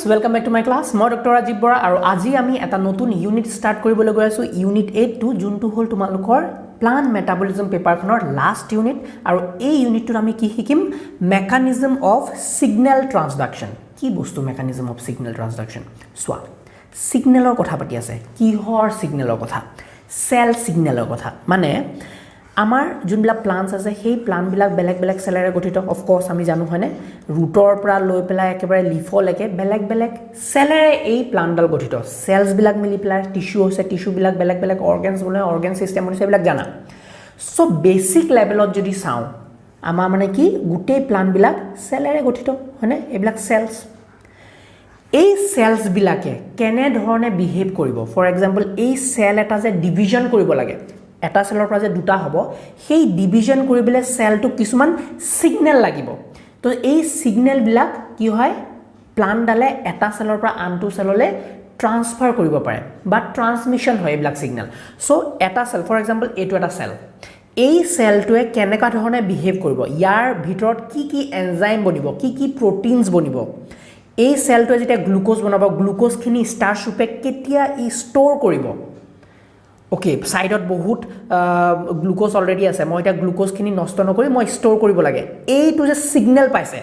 welcome back to my class মই doctor Rajiv Bora আৰু আজি আমি এটা নতুন ইউনিট ষ্টাৰ্ট কৰিবলৈ গৈ আছো ইউনিট 8 টো যোনটো হ'ল তোমালোকৰ প্লান্ট মেটাবলিজম পেপাৰখনৰ লাষ্ট ইউনিট আৰু এই ইউনিটটোত আমি কি শিকিম মেকানিজম অফ সিগনেল ট্ৰান্সডাকশন কি বস্তু মেকানিজম অফ সিগনেল ট্ৰান্সডাকশন সোৱা সিগনেলৰ কথা পাতি আছে কিহৰ সিগনেলৰ কথা সেল সিগনেলৰ কথা মানে আমাৰ যোনবিলাক প্লান্টস আছে সেই প্লান্টবিলাক বেলেগ বেলেগ সেলেৰে গঠিত অফ কোৰ্স আমি জানো হয়নে ৰুটৰ পৰা লৈ পেলাই একেবাৰে লিফলৈকে বেলেগ বেলেগ সেলেৰে এই প্লান্টডাল গঠিত সেলস বিলাক মিলি পেলাই টিস্যু আছে টিস্যু বিলাক বেলেগ বেলেগ অৰ্গানছ বনে অৰ্গান সিস্টেম আছে এইবিলাক জানা সো বেসিক লেভেলত যদি চাও আমাৰ মানে কি গুটেই প্লান্ট বিলাক সেলেৰে গঠিত হয়নে এইবিলাক সেলস এই সেলস বিলাকে কেনে ধৰণে বিহেভ কৰিব ফৰ এক্সাম্পল এই সেল এটা যে ডিভিজন কৰিব লাগে এটা সেলৰ পৰা যে দুটা হ'ব সেই ডিভিজন কৰিবলে সেলটো কিছুমান সিগনেল লাগিব তো এই সিগনেল বিলাক কি হয় প্লান্ট ডালে এটা সেলৰ পৰা আনটো সেললে ট্ৰান্সফাৰ কৰিব পাৰে বা ট্ৰান্সমিশন হয় এইবিলাক সিগনেল সো এটা সেল ফৰ এক্সাম্পল এটো এটা সেল এই সেলটোৱে কেনেকা ধৰণে বিহেভ কৰিব ইয়াৰ ভিতৰত কি কি এনজাইম বনিব কি কি প্ৰটিনছ বনিব এই সেলটোৱে যেতিয়া গ্লুকোজ বনাব গ্লুকোজখিনি স্টাৰ্চ ৰূপে কেতিয়া ই ষ্ট'ৰ কৰিব ওকে সাইডত বহুত গ্লুকোজ অলৰেডি আছে মই এটা গ্লুকোজখিনি নষ্ট নকৰি মই ষ্ট'ৰ কৰিব লাগে এইটো যে সিগনেল পাইছে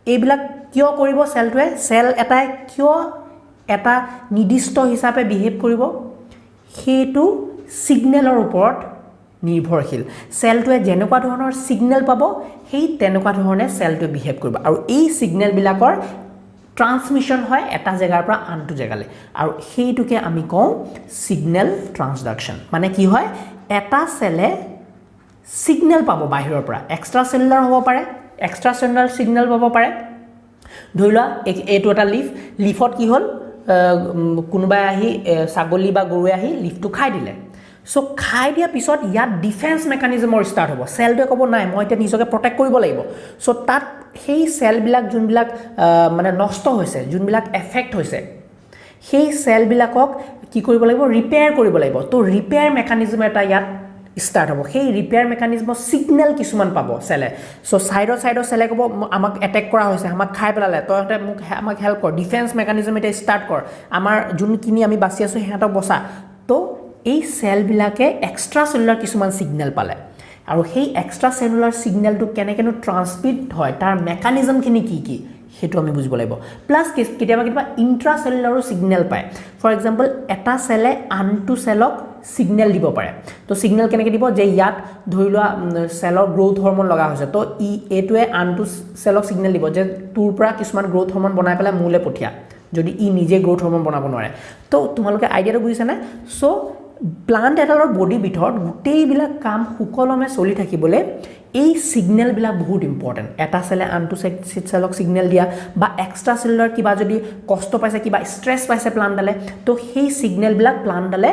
এইবিলাক কিয় কৰিব সেলটোৱে সেল এটাই কিয় এটা নিৰ্দিষ্ট হিচাপে বিহেভ কৰিব হেতু সিগনেলৰ ওপৰত নিৰ্ভৰশীল সেলটোৱে যেনেকুৱা ধৰণৰ সিগনেল পাব সেই তেনেকুৱা ধৰণে সেলটোৱে বিহেভ কৰিব আৰু এই সিগনেল বিলাকৰ ট্ৰান্সমিশন হয় এটা জায়গাৰ পৰা আনটো জায়গালে আৰু হেইটোকে আমি কওঁ সিগনেল ট্ৰান্সডাকশন মানে কি হয় এটা সেলে সিগনেল পাব বাহিৰৰ পৰা এক্সট্ৰা সেলুলাৰ হ'ব পাৰে এক্সট্ৰা সেলুলাৰ সিগনেল পাব পাৰে ধৰিলা এটো এটা লিফত কি হ'ল কোনোবাই আহি ছাগলী বা গৰুৱে আহি লিফটো খাই দিলে সো খাই দিয়া পিছত ইয়াত ডিফেন্স মেকানিজমৰ ষ্টাৰ্ট হ'ব সেলটোৱে ক'ব নাই মই এতিয়া নিজকে প্ৰটেক্ট কৰিব লাগিব সো তাত সেই সেল বিলাক যোনবিলাক মানে নষ্ট হৈছে যোনবিলাক এফেক্ট হৈছে সেই সেল বিলাকক কি কৰিব লাগিব ৰিপেয়াৰ কৰিব লাগিব তো ৰিপেয়াৰ মেকানিজম এটা ইয়াত ষ্টাৰ্ট হ'ব সেই ৰিপেয়াৰ মেকানিজমৰ সিগনেল কিছুমান পাব সেলে সো সাইডৰ সেলে ক'ব আমাক এটেক কৰা হৈছে আমাক খাই পেলালে তহঁতে মোক আমাক হেল্প কৰ ডিফেন্স মেকানিজম এটা ষ্টাৰ্ট কৰ আমাৰ যোনখিনি আমি বাচি আছো হেহঁতক বচা তো এই সেল বিলাকে এক্সট্ৰা সেলুলাৰ কিছুমান সিগনেল পালে আৰু সেই এক্সট্ৰা সেলুলাৰ সিগনেলটো কেনেকেনো ট্ৰান্সমিট হয় তাৰ মেকানিজমখিনি কি হেতু আমি বুজিব লাগিব প্লাস কেতিয়াবা ইন্ট্ৰা সেলুলাৰো সিগনেল পায় ফৰ এক্সাম্পল এটা সেলে আনটো সেলক সিগনেল দিব পাৰে তো সিগনেল কেনেকে দিব যে ইয়াত ধৰি লোৱা সেলৰ গ্ৰোথ হৰমন লগা হৈছে তো ই এটোৱে আনটো সেলক সিগনেল দিব যে তোৰ পৰা কিছুমান গ্ৰোথ হৰমন বনাই পেলাই মূলে পঠিয়া যদি ই নিজে গ্ৰোথ হৰমন বনাব নোৱাৰে তো তোমালোকে আইডিয়াটো বুজিছানে সো প্লান্ট এটাৰ বডি ভিতৰত গোটেইবিলাক কাম সুকলমে চলি থাকিবলৈ এই সিগনেল বিলাক বহুত ইম্পৰ্টেন্ট এটা সেলে আনটো সেলক সিগনেল দিয়া বা এক্সট্ৰা সেলুলাৰ কিবা যদি কষ্ট পাইছে কিবা স্ট্ৰেছ পাইছে প্লান্টডালে তো সেই সিগনেল বিলাক প্লান্টডালে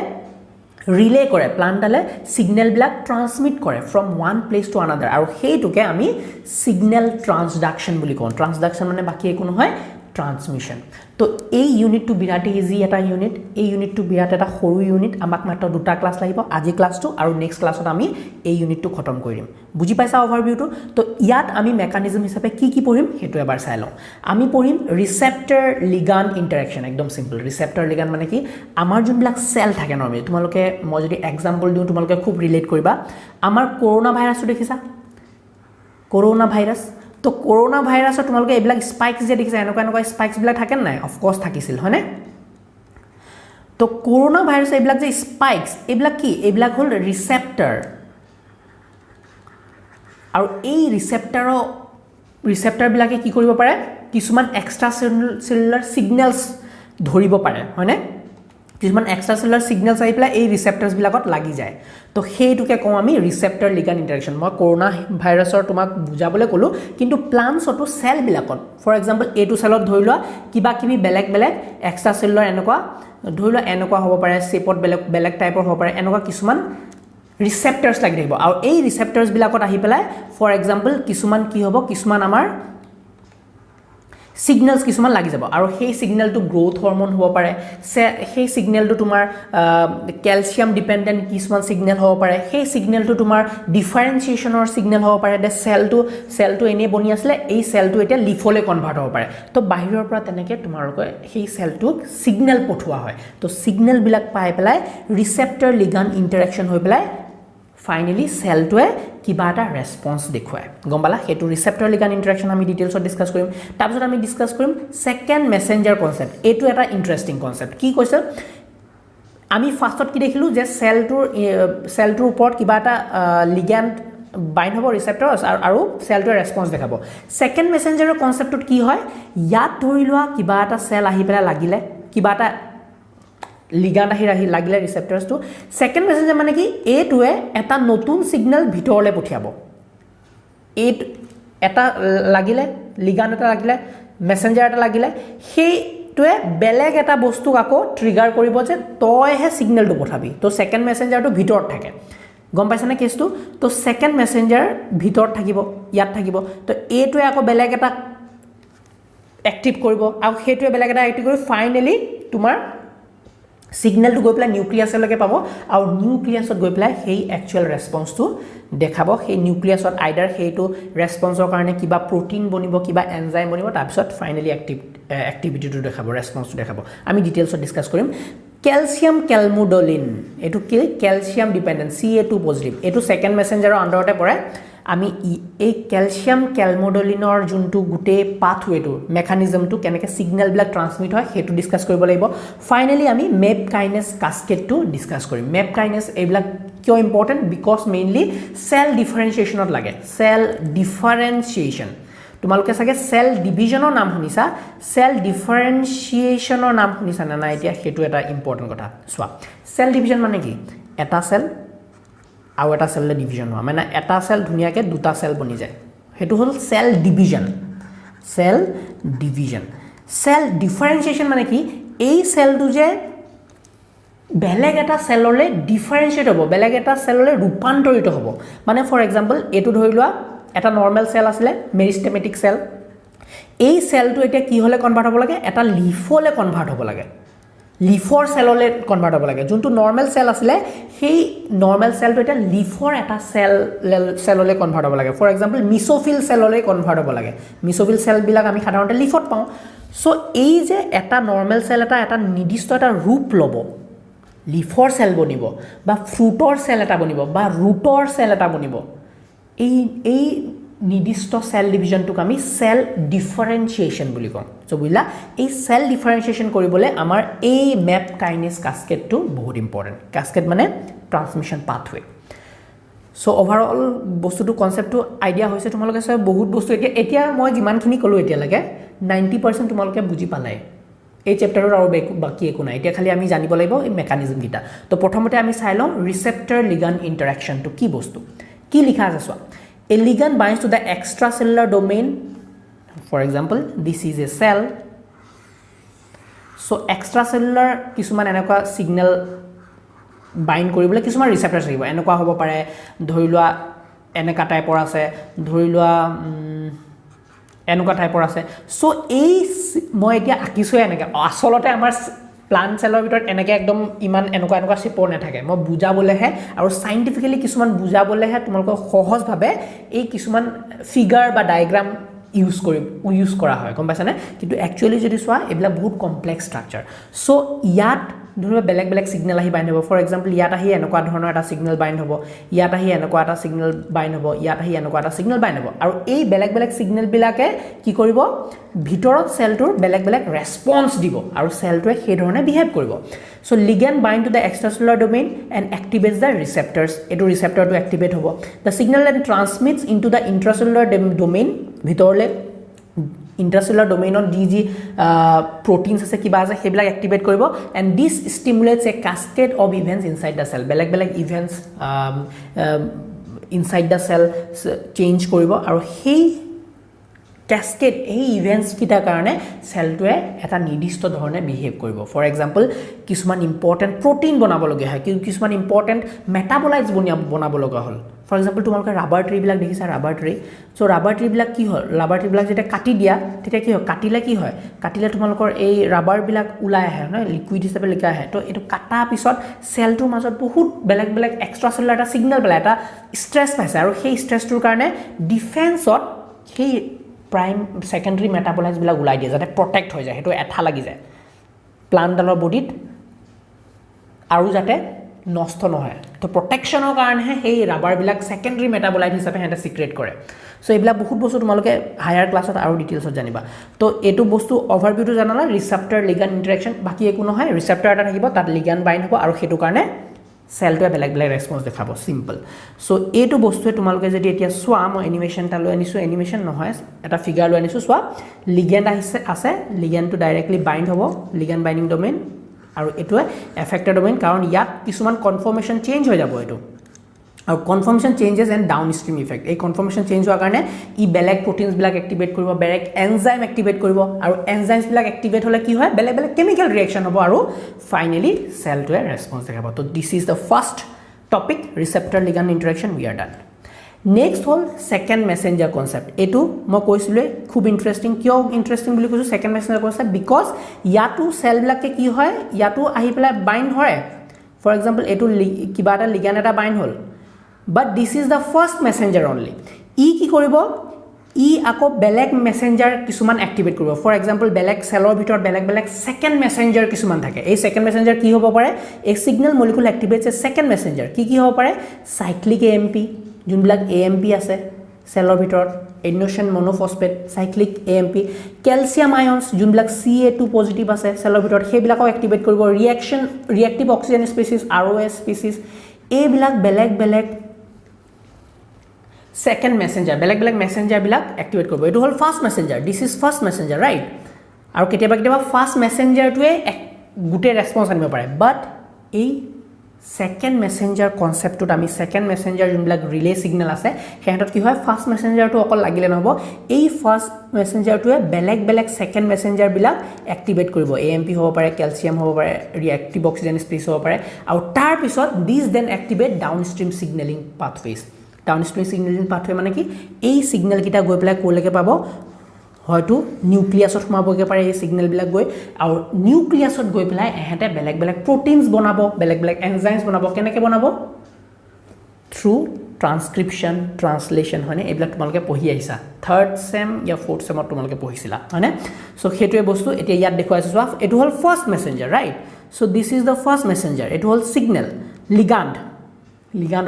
ৰিলে কৰে প্লান্টডালে সিগনেল বিলাক ট্ৰান্সমিট কৰে from one place to another আৰু হেইটোকে আমি সিগনেল ট্ৰান্সডাকশন বুলি কওঁ ট্ৰান্সডাকশন মানে বাকি একো নহয় ট্ৰান্সমিশন তো এই ইউনিটটো বিৰাট ইজি এটা ইউনিট এই ইউনিটটো বিৰাট এটা সৰু ইউনিট আমাক মাত্ৰ দুটা ক্লাছ লাগিব আজি ক্লাছটো আৰু নেক্সট ক্লাছত আমি এই ইউনিটটো খতম কৰি দিম বুজি পাইছা ওভাৰভিউটো তো ইয়াত আমি মেকানিজম হিচাপে কি পঢ়িম হেতু এবাৰ চাই লওঁ আমি পঢ়িম ৰিসেপ্টৰ লিগান্ড ইন্টাৰেকশন একদম সিম্পল ৰিসেপ্টৰ লিগান্ড মানে কি আমাৰ যোনবিলাক সেল থাকে নৰমালি তোমালোকে মই যদি এক্সাম্পল দিওঁ তোমালোকে খুব ৰিলেট কৰিবা আমাৰ কৰোনা ভাইৰাছটো দেখিছা কৰোনা ভাইৰাছ তো কৰোনা ভাইৰাছৰ তোমালোকে এইবিলাক স্পাইক্স যে দেখিছা এনেকুৱা স্পাইক্স বিলাক থাকে নাই অফ কোৰ্স থাকিছিল হয়নে তো কৰোনা ভাইৰাছ এইবিলাক যে স্পাইক্স এইবিলাক কি এইবিলাক হ'ল ৰিসেপ্টৰ আৰু এই ৰিসেপ্টৰ বিলাকে কি কৰিব পাৰে কিছুমান এক্সট্ৰা সেলুলাৰ সিগনেলছ ধৰিব পাৰে হয়নে কিছুমান এক্সট্ৰা সেলুলাৰ সিগনেলছ আহি পেলাই এই ৰিসেপ্টৰছ বিলাকত লাগি যায় তো হেইটোকে কওঁ আমি ৰিসেপ্টৰ লিগান্ড ইন্টাৰেকশন মই কৰোনা ভাইৰাছৰ তোমাক বুজাবলৈ ক'লো কিন্তু প্লান্টছটো সেল বিলাকত ফৰ এক্সাম্পল এটো সেলত ধৰি লোৱা কিবা কিবি বেলেগ এক্সট্ৰা সেলুলাৰ এনেকুৱা ধৰি লোৱা এনেকুৱা হ'ব পাৰে শেপত বেলেগ টাইপৰ হ'ব পাৰে এনেকুৱা কিছুমান ৰিসেপ্টৰছ লাগি থাকিব আৰু এই ৰিসেপ্টৰছ বিলাকত আহি পেলাই ফৰ এক্সাম্পল কিছুমান কি হ'ব কিছুমান আমাৰ সিগনেলছ কিছুমান লাগি যাব আৰু সেই সিগনেলটো গ্ৰোথ হৰমন হ'ব পাৰে সেই সিগনেলটো তোমাৰ ক্যালসিয়াম ডিপেন্ডেন্ট কিছুমান সিগনেল হ'ব পাৰে সেই সিগনেলটো তোমাৰ ডিফাৰেন্সিয়েচনৰ সিগনেল হ'ব পাৰে দে সেলটো এনে বনি আসলে এই সেলটো এটা লিফলে কনভাৰ্ট হ'ব পাৰে তো বাহিৰৰ পৰা তেনেকে তোমালোকে সেই সেলটোক সিগনেল পঠোৱা হয় তো সিগনেল বিলাক পাই পেলাই ৰিসেপ্টৰ লিগান্ড ইন্টাৰেকশন হৈ পেলাই ফাইনালি সেলটোৱে কিবা এটা ৰেসপন্স দেখুৱায় গম পালা হেতু ৰিসেপ্টৰ লিগান্ড ইন্টাৰেকশন আমি ডিটেইলছত ডিসকাস কৰিম তাৰপিছত আমি ডিসকাস কৰিম সেকেন্ড মেসেঞ্জাৰ কনসেপ্ট এটো এটা ইন্টাৰেষ্টিং কনসেপ্ট কি কৈছে আমি ফাৰ্ষ্টত কি দেখিলো যে সেলটোৰ ওপৰত কিবা এটা লিগ্যান্ড বাইন্ড হ'ব ৰিসেপ্টৰছ আৰু সেলটোৱে ৰেসপন্স দেখাব সেকেন্ড মেসেঞ্জাৰৰ কনসেপ্টত কি হয় ইয়াত ধৰি লোৱা কিবা এটা সেল আহি পেলাই লাগিলে কিবা এটা লিগ্যান্ড আহি লাগিলে ৰিসেপ্টৰছটো সেকেন্ড মেসেঞ্জাৰ মানে কি এটোৱে এটা নতুন সিগনেল ভিতৰলে পঠিয়াব এটা লাগিলে লিগ্যান্ড এটা লাগিলে মেসেঞ্জাৰ এটা লাগিলে সেইটোৱে বেলেগ এটা বস্তুক আকৌ ট্ৰিগাৰ কৰিব যে তইহে সিগনেলটো পঠাবি তো সেকেন্ড মেসেঞ্জাৰটো ভিতৰত থাকে গম পাইছানে কেছটো তো সেকেন্ড মেসেঞ্জাৰ ভিতৰত থাকিব ইয়াত থাকিব তো এটোৱে আকৌ বেলেগ এটা এক্টিভ কৰিব আৰু সেইটোৱে বেলেগ এটা এক্টিভ কৰি ফাইনালি তোমাৰ সিগনেলটো গৈ পেলাই নিউক্লিয়াছলৈকে পাব আৰু নিউক্লিয়াছত গৈ পেলাই সেই একচুয়াল ৰেসপন্সটো দেখাব সেই নিউক্লিয়াছত আইডাৰ সেইটো ৰেসপন্সৰ কাৰণে কিবা প্ৰটিন বনিব কিবা এনজাইম বনিব তাৰপিছত ফাইনালি এক্টিভিটিটো দেখাব ৰেসপন্সটো দেখাব আমি ডিটেইলছত ডিসকাস কৰিম ক্যালসিয়াম ক্যালমোডোলিন এটো কি ক্যালসিয়াম ডিপেন্ডেন্ট Ca2 পজিটিভ এটো সেকেন্ড মেসেঞ্জাৰৰ আন্ডাৰতে পৰে আমি এই ক্যালসিয়াম ক্যালমোডোলিনৰ যোনটো গুটে পাথৱেটো মেকানিজমটো কেনেকৈ সিগনেল বিলাক ট্ৰান্সমিট হয় হেতু ডিসকাস কৰিব লাগিব ফাইনালি আমি মেপ কাইনেছ কাস্কেডটো ডিসকাস কৰিম মেপ কাইনেছ এইবিলাক কিয় ইম্পৰ্টেন্ট বিকজ মেইনলি সেল ডিফাৰেন্সিয়েচনত লাগে সেল ডিফাৰেন্সিয়েচন তোমালোকে সাগে সেল ডিভিজনৰ নাম শুনিছা সেল ডিফাৰেন্সিয়েচনৰ নাম শুনিছা না এতিয়া হেতু এটা ইম্পৰ্টেন্ট কথা সোৱা সেল ডিভিজন মানে কি এটা সেল আৰু এটা সেললে ডিভিজন হয় মানে এটা সেল ধুনিয়াকে দুটা সেল বনি যায় হেতু হল সেল ডিভিজন সেল ডিফাৰেন্সিয়েচন মানে কি এই সেলটো যে বেলেগ এটা সেললে ডিফাৰেন্সিয়েট হ'ব বেলেগ এটা সেললে ৰূপান্তৰিত হ'ব মানে ফৰ এক্সাম্পল এটো ধৰি লোৱা এটা নৰমাল সেল আছিল মেৰিস্টেমেটিক সেল এই সেলটো এতিয়া কি হলে কনভাৰ্ট হ'ব লাগে এটা লিফলে কনভাৰ্ট হ'ব লাগে লিফৰ সেললে কনভাৰ্ট হ'ব লাগে যোনটো নৰমাল সেল আছিল সেই নৰমাল সেলটো এটা লিফৰ এটা সেললে কনভাৰ্ট হ'ব লাগে ফৰ এক্সাম্পল মিসোফিল সেললে কনভাৰ্ট হ'ব লাগে মিসোফিল সেল বিলাক আমি সাধাৰণতে লিফত পাওঁ সো এই যে এটা নৰমাল সেল এটা নিৰ্দিষ্ট এটা ৰূপ ল'ব লিফৰ সেল বনিব বা ফ্ৰুটৰ সেল এটা বনিব বা ৰুটৰ সেল এটা বনিব এই নিৰ্দিষ্ট সেল ডিভিজনটোক আমি সেল ডিফাৰেন্সিয়েচন বুলি কওঁ সো বুইলা এই সেল ডিফাৰেন্সিয়েচন কৰিবলৈ আমাৰ এই মেপ কাইনেছ কাস্কেডটো বহুত ইম্পৰ্টেন্ট কাস্কেড মানে ট্ৰান্সমিশন পাথৱে সো ওভাৰঅল বস্তুটো কনসেপ্টটো আইডিয়া হৈছে তোমালোকে সব বহুত বস্তু এতিয়া মই যিমানখিনি কলো এতিয়া লাগে 90% তোমালোকে বুজি পালাই এই চ্যাপ্টাৰৰ আৰু বাকি একো নাই এতিয়া খালি আমি জানিব লাগিব এই মেকানিজম কিটা তো প্ৰথমতে আমি চাই লওঁ ৰিসেপ্টৰ লিগান্ড ইন্টাৰেকশনটো কি বস্তু কি লিখা আছে সোৱা a ligand binds to the extracellular domain for example this is a cell so extracellular কিছুমান এনেকুৱা সিগনেল বাইন্ড কৰিবলৈ কিছুমান ৰিসেপ্টৰছ থাকিব এনেকুৱা হ'ব পাৰে ধৰি লোৱা এনেকা টাইপৰ আছে ধৰি লোৱা এনেকুৱা টাইপৰ আছে সো এই মই এতিয়া আকিছো এনেকা আসলতে আমাৰ প্লান্ট সেলৰ ভিতৰত এনেকে একদম ইমান এনেকুৱা সিপৰ নাথাকে মই বুজাবলেহে আৰু সাইন্টিফিক্যালি কিছুমান বুজাবলেহে তোমালোকক সহজ ভাবে এই কিছুমান ফিগাৰ বা ডায়াগ্ৰাম ইউজ কৰা হয় গম পাইছানে কিন্তু একচুয়ালি যদি সোৱা এবিলা বহুত কমপ্লেক্স স্ট্ৰাকচাৰ সো ইয়াত ধৰিবা বেলেগ সিগনেল আহি বাইন্ড হ'ব ফৰ এক্সাম্পল ইয়াত আহি এনেকুৱা ধৰণৰ এটা সিগনেল বাইন্ড হ'ব ইয়াত আহি এনেকুৱা এটা সিগনেল বাইন্ড হ'ব ইয়াত আহি এনেকুৱা এটা সিগনেল বাইন্ড হ'ব আৰু এই বেলেগ সিগনেল বিলাকে কি কৰিব ভিতৰত সেলটোৰ বেলেগ ৰেসপন্স দিব আৰু সেলটোৱে সেই ধৰণে বিহেভ কৰিব so ligand bind to the extracellular domain and activates the receptors এটো ৰিসেপ্টৰটো এক্টিভেট হ'ব the signal and transmits into the intracellular domain ভিতৰলে intracellular domain on DG proteins আছে কিবা আছে হেবিলাক এক্টিভেট কৰিব and this stimulates a cascade of events inside the cell বেলেগ events inside the cell change কৰিব আৰু সেই cascade এই ইভেন্টস কিটা কাৰণে সেলটোৱে এটা নিৰ্দিষ্ট ধৰণে বিহেভ কৰিব ফৰ এক্সাম্পল কিছুমান ইম্পৰ্টেন্ট প্ৰটিন বনাব লগা হয় কিছুমান ইম্পৰ্টেন্ট মেটাবলাইটস বনাব লগা হল ফৰ এক্সাম্পল তোমালোকে ৰাবাৰ ট্ৰীবিলাক দেখিছা ৰাবাৰ ট্ৰী চ' ৰাবাৰ ট্ৰীবিলাক কি হয় ৰাবাৰ ট্ৰীবিলাক যেতিয়া কাটি দিয়া তেতিয়া কি হয় কাটিলে তোমালোকৰ এই ৰাবাৰবিলাক ওলাই আহে নহয় লিকুইড হিচাপে লিখা আহে তো এইটো কাটা পিছত চেলটোৰ মাজত বহুত বেলেগ বেলেগ এক্সট্ৰা চেলুলাৰ এটা ছিগনেল পেলাই এটা ষ্ট্ৰেছ পাইছে আৰু সেই ষ্ট্ৰেছটোৰ কাৰণে ডিফেন্সত সেই প্ৰাইম ছেকেণ্ডাৰী মেটাবলাইটছবিলাক ওলাই দিয়ে যাতে প্ৰটেক্ট হৈ যায় সেইটো এঠা লাগি যায় প্লাণ্টডালৰ বডিত আৰু যাতে নষ্ট নহয় তো প্ৰটেকশ্যনৰ কাৰণেহে সেই ৰাবাৰবিলাক ছেকেণ্ডাৰী মেটাবলাইট হিচাপে সিহঁতে ছিক্ৰেট কৰে চ' এইবিলাক বহুত বস্তু তোমালোকে হায়াৰ ক্লাছত আৰু ডিটেইলছত জানিবা তো এইটো বস্তু অভাৰভিউটো জানালা ৰিচেপ্টৰ লিগ্যাণ্ড ইণ্টাৰেকশ্যন বাকী একো নহয় ৰিচেপ্টৰ এটা থাকিব তাত লিগ্যাণ্ড বাইণ্ড হ'ব আৰু সেইটো কাৰণে চেলটোৱে বেলেগ বেলেগ ৰেছপন্স দেখাব চিম্পল চ' এইটো বস্তুৱে তোমালোকে যদি এতিয়া চোৱা মই এনিমেশ্যন এটা লৈ আনিছোঁ এনিমেশ্যন নহয় এটা ফিগাৰ লৈ আনিছোঁ চোৱা লিগ্যাণ্ড আছে লিগ্যাণ্ডটো ডাইৰেক্টলি বাইণ্ড হ'ব লিগ্যাণ্ড বাইণ্ডিং ডমেইন আৰু এইটোৱে এফেক্টৰ ডমেইন কাৰণ ইয়াত কিছুমান কনফৰ্মেশ্যন চেঞ্জ হৈ যাব এইটো আৰু conformation changes and downstream effect এই কনফৰ্মেশ্যন চেঞ্জ হোৱাৰ কাৰণে ই বেলেগ প্ৰটিনছবিলাক এক্টিভেট কৰিব বেলেগ এনজাইম এক্টিভেট কৰিব আৰু এনজাইমছবিলাক এক্টিভেট হ'লে কি হয় বেলেগ বেলেগ কেমিকেল ৰিয়েকশ্যন হ'ব আৰু ফাইনেলি চেলটোৱে ৰেছপন্স দেখাব তো this is the first topic receptor ligand interaction we are done next হ'ল ছেকেণ্ড মেছেঞ্জাৰ কনচেপ্ট এইটো মই কৈছিলোঁ খুব ইণ্টাৰেষ্টিং কিয় ইণ্টাৰেষ্টিং বুলি কৈছোঁ ছেকেণ্ড মেছেঞ্জাৰ কনচেপ্ট বিকজ ইয়াতো চেলবিলাকে কি হয় ইয়াতো আহি পেলাই বাইণ্ড হয় ফৰ এক্সাম্পল এইটো কিবা এটা লিগ্যাণ্ড এটা বাইণ্ড হ'ল but this is the first messenger only ই কি কৰিব ই আকৌ বেলেগ মেছেঞ্জাৰ কিছুমান এক্টিভেট কৰিব ফৰ এক্সাম্পল বেলেগ চেলৰ ভিতৰত বেলেগ বেলেগ ছেকেণ্ড মেছেঞ্জাৰ কিছুমান থাকে এই ছেকেণ্ড মেছেঞ্জাৰ কি হ'ব পাৰে এই ছিগনেল মলিকুল এক্টিভেটছ এ ছেকেণ্ড মেছেঞ্জাৰ কি হ'ব পাৰে চাইক্লিক AMP যোনবিলাক AMP আছে চেলৰ ভিতৰত এডিনোচিন মনোফছফেট চাইক্লিক AMP কেলছিয়াম আয়নছ যোনবিলাক CA2 পজিটিভ আছে চেলৰ ভিতৰত সেইবিলাকক এক্টিভেট কৰিব reactive oxygen species ROS species এইবিলাক বেলেগ বেলেগ ছেকেণ্ড মেছেঞ্জাৰ বেলেগ বেলেগ মেছেঞ্জাৰবিলাক এক্টিভেট কৰিব এইটো হ'ল first messenger this is first messenger right আৰু কেতিয়াবা ফাৰ্ষ্ট মেছেঞ্জাৰটোৱে গোটেই ৰেছপন্স আনিব পাৰে বাট এই ছেকেণ্ড মেছেঞ্জাৰ কনচেপ্টটোত আমি ছেকেণ্ড মেছেঞ্জাৰ যোনবিলাক ৰিলে ছিগনেল আছে সিহঁতত কি হয় ফাৰ্ষ্ট মেছেঞ্জাৰটো অকল লাগিলে নহ'ব এই ফাৰ্ষ্ট মেছেঞ্জাৰটোৱে বেলেগ বেলেগ ছেকেণ্ড মেছেঞ্জাৰবিলাক এক্টিভেট কৰিব AMP হ'ব পাৰে কেলছিয়াম হ'ব পাৰে ৰিয়েক্টিভ অক্সিজেন স্পেচ হ'ব পাৰে আৰু তাৰপিছত this then activate downstream signalling pathways downstream signalling pathway মানে কি এই ছিগনেলকেইটা গৈ পেলাই ক'লৈকে পাব হয়তো নিউক্লিয়াছত সোমাবগৈ পাৰে এই ছিগনেলবিলাক গৈ আৰু নিউক্লিয়াছত গৈ পেলাই এহেঁতে বেলেগ বেলেগ প্ৰটিনছ বনাব বেলেগ বেলেগ এনজাইমছ বনাব কেনেকৈ বনাব থ্ৰু ট্ৰান্সক্ৰিপশ্যন ট্ৰান্সলেশ্যন হয়নে এইবিলাক তোমালোকে পঢ়ি আহিছা থাৰ্ড ছেম या ফ'ৰ্থ ছেমত তোমালোকে পঢ়িছিলা হয়নে চ' সেইটোৱে বস্তু এতিয়া ইয়াত দেখুৱাইছোঁ চোৱা এইটো হ'ল first messenger right so' this is the first messenger এইটো হ'ল ছিগনেল লিগ্যাণ্ড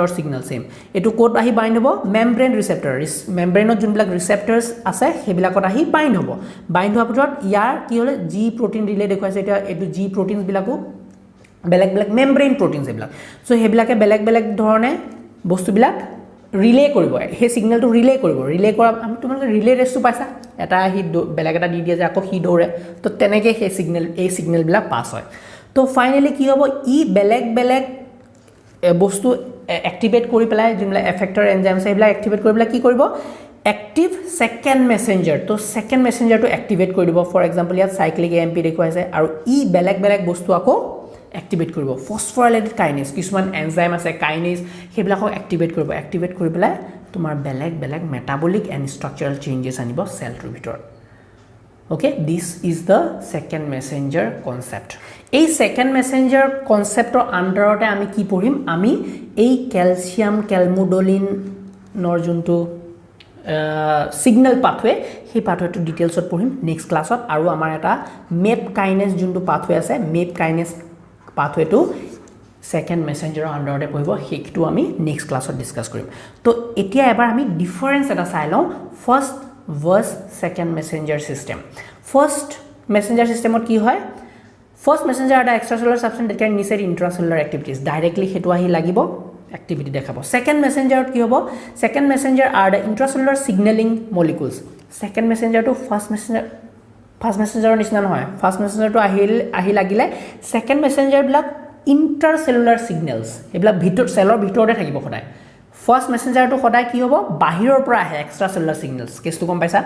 or signal same এটো কোড আহি বাইণ্ড হ'ব মেমব্ৰেন ৰিচেপ্টৰ মেমব্ৰেনত যোনবিলাক ৰিচেপ্টৰ্ছ আছে সেইবিলাকত আহি বাইণ্ড হ'ব বাইণ্ড হোৱাৰ পিছত ইয়াৰ কি হ'লে জি প্ৰটিন ৰিলে দেখুৱাইছে এতিয়া এইটো জি প্ৰটিনছবিলাকো বেলেগ বেলেগ মেমব্ৰেন প্ৰটিনছ এইবিলাক চ' সেইবিলাকে বেলেগ বেলেগ ধৰণে বস্তুবিলাক ৰিলে কৰিব সেই ছিগনেলটো ৰিলে কৰা আমি তোমালোকে ৰিলে ৰেচটো পাইছা এটা আহি বেলেগ এটা দি দিয়ে যে আকৌ সি দৌৰে তো তেনেকৈ সেই ছিগনেলবিলাক পাছ হয় তো ফাইনেলি কি হ'ব ই বেলেগ বেলেগ বস্তু এক্টিভেট কৰি পেলাই যোনবিলাক এফেক্টৰ এনজাইম আছে সেইবিলাক এক্টিভেট কৰি পেলাই কি কৰিব এক্টিভ ছেকেণ্ড মেছেঞ্জাৰ তো ছেকেণ্ড মেছেঞ্জাৰটো এক্টিভেট কৰি দিব ফৰ এক্সাম্পল ইয়াত চাইক্লিক AMP দেখুৱাইছে আৰু ই বেলেগ বেলেগ বস্তু আকৌ এক্টিভেট কৰিব ফছফৰাইলেটেড কাইনেজ কিছুমান এনজাইম আছে কাইনেজ সেইবিলাকক এক্টিভেট কৰি পেলাই তোমাৰ বেলেগ বেলেগ মেটাবলিক এণ্ড ষ্ট্ৰাকচাৰেল চেঞ্জেছ আনিব চেলটোৰ ভিতৰত okay this is the second messenger concept এই সেকেন্ড মেছেঞ্জাৰ কনসেপ্টৰ আন্ডাৰতে আমি কি পঢ়িম আমি এই ক্যালসিয়াম ক্যালমোডোলিন নৰ যোনটো সিগন্যাল পাথৱে সেই পাথৱেটো ডিটেইলছত পঢ়িম নেক্সট ক্লাছত আৰু আমাৰ এটা মেপ কাইনেজ যোনটো পাথৱে আছে মেপ কাইনেজ পাথৱেটো সেকেন্ড মেছেঞ্জাৰৰ আন্ডাৰতে পঢ়িব সেইটো আমি নেক্সট ক্লাছত ডিসকাস কৰিম তো এতিয়া এবাৰ আমি ডিফাৰেন্স এটা চাই লওঁ first versus second messenger system first messenger system ot ki hoy first messenger ada extracellular substance that can initiate intracellular activities directly hetu ahi lagibo activity dekhabo second messenger ot ki hobo second messenger are the intracellular signaling molecules second messenger to first messenger nisna noy first messenger to ahi lagile second messenger blak intracellular signals ebla bhitor cellor bhitore thakibo khoday First messenger to khoday ki hobo bahiror pora ahe extracellular signals kesu kom paisa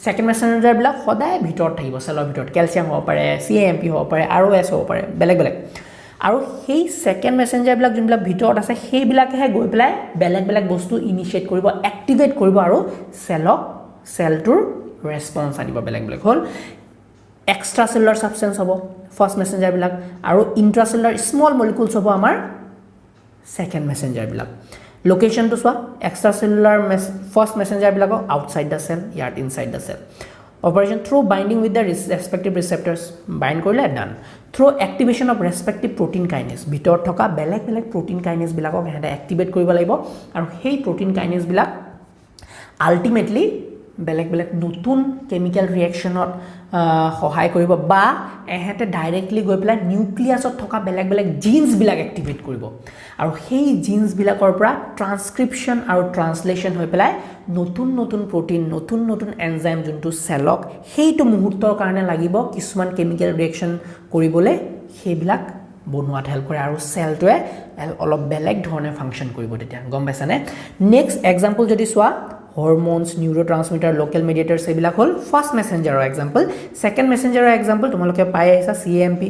second messenger bilak khoday bhitor thakibo cellor bhitor calcium hobo pare CAMP hobo pare ROS hobo pare beleg আৰু সেই second মেসেঞ্জাৰ বিলাক যোনবিলাক ভিতৰত আছে সেইবিলাকেহে গৈ পেলাই বেলেগ বেলেগ বস্তু ইনিশিয়েট কৰিব এক্টিভেট কৰিব আৰু সেলটোৰ ৰেসপন্স আনিব বেলেগ বেলেগ হল extracellular substance হ'ব ফাৰ্স্ট মেসেঞ্জাৰ বিলাক আৰু intracellular small molecules হ'ব আমাৰ সেকেন্ড মেসেঞ্জাৰ বিলাক লোকেশন তো সোৱা extracellular ফাৰ্স্ট মেসেঞ্জাৰ বিলাক আউটসাইড দা সেল ইয়াৰ inside the cell operation through binding with the respective receptors bind কৰিলে done through activation of respective protein kinase ভিতৰত থকা বেলেগ বেলেগ protein kinase বিলাকক হেঁতে এক্টিভেট কৰিব লাগিব আৰু সেই protein kinase বিলাক আলটিমেটলি বেলেগ বেলেগ নতুন কেমিক্যাল ৰিঅ্যাকশনত সহায় কৰিব বা এহেতে ডাইৰেক্টলি গৈ পেলাই নিউক্লিয়াছত থকা বেলেগ বেলেগ জিনছ বিলাক এক্টিভেট কৰিব আৰু সেই জিনছ বিলাকৰ পৰা ট্ৰান্সক্ৰিপশন আৰু ট্ৰান্সলেশন হৈ পেলাই নতুন নতুন প্ৰটিন নতুন নতুন এনজাইম যোনটো সেলক সেইটো মুহূৰ্তৰ কাৰণে লাগিব কিছুমান কেমিক্যাল ৰিঅ্যাকশন কৰিবলৈ সেইবিলাক বনোৱাত হেল্প কৰে আৰু সেলটোৱে অলপ বেলেগ ধৰণে ফাংচন কৰিব তেতিয়া গম পাইছানে নেক্সট এক্সাম্পল যদি চোৱা hormones neurotransmitter local mediators এইবিলাক হল ফাৰ্স্ট মেসেঞ্জাৰৰ এক্সাম্পল সেকেন্ড মেসেঞ্জাৰৰ এক্সাম্পল তোমালোকে পাই আইছা CAMP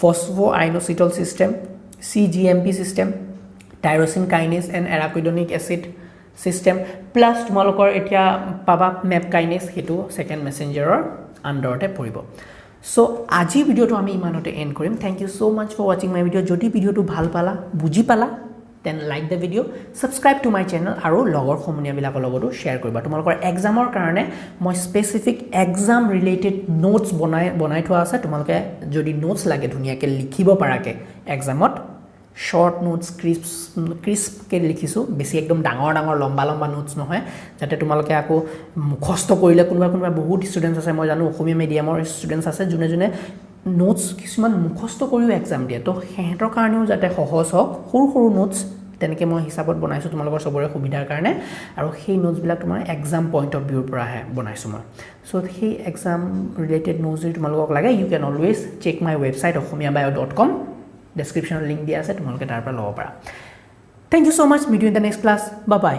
phosphoinositol system CGMP system tyrosine kinase and arachidonic acid system plus তোমালোকৰ এতিয়া পাবা map kinase হেতু সেকেন্ড মেসেঞ্জাৰৰ আন্ডাৰতে পৰিব সো আজি ভিডিওটো আমি ইমানতে এন্ড কৰিম thank you so much for watching my video যদি ভিডিওটো ভাল পালা বুজি পালা then like the video subscribe to my channel আৰু লগৰ সমনীয়া বিলাকৰ লগতো শেয়াৰ কৰিবা তোমালোকৰ এক্সামৰ কাৰণে মই স্পেসিফিক এক্সাম ৰিলেটেড নোটস বনাই থোৱা আছে তোমালোকে যদি নোটস লাগে ধুনিয়াকে লিখিব পাৰাকে এক্সামত শৰ্ট নোটস ক্ৰিস্প কে লিখিছো বেছি একদম ডাঙৰ ডাঙৰ লম্বা লম্বা নোটস নহয় যাতে তোমালোকে আকৌ মুখস্থ কৰিলে কোনোবা বহুত ষ্টুডেন্টস আছে মই জানো অসমীয়া মিডিয়ামৰ ষ্টুডেন্টস আছে যোনে যোনে নোটস কিছুমান মুখস্থ কৰিও এক্সাম দিয়ে তো হেঁতৰ কাৰণেও যাতে সহজ হওক সৰু সৰু নোটস তেনেকে মই হিচাপত বনাইছো তোমালোকৰ সবৰে সুবিধাৰ কাৰণে আৰু সেই নোটস বিলাক তোমাৰ এক্সাম পইণ্ট অফ ভিউৰ পৰা বনাইছো মই সো সেই এক্সাম ৰিলেটেড নোটস যদি তোমালোকক লাগে you can always check my website okhomiyabio.com ডেসক্ৰিপচনৰ লিংক দিয়া আছে তোমালোকে তাৰ পৰা ল'ব পাৰা thank you so much meet you in the next class bye by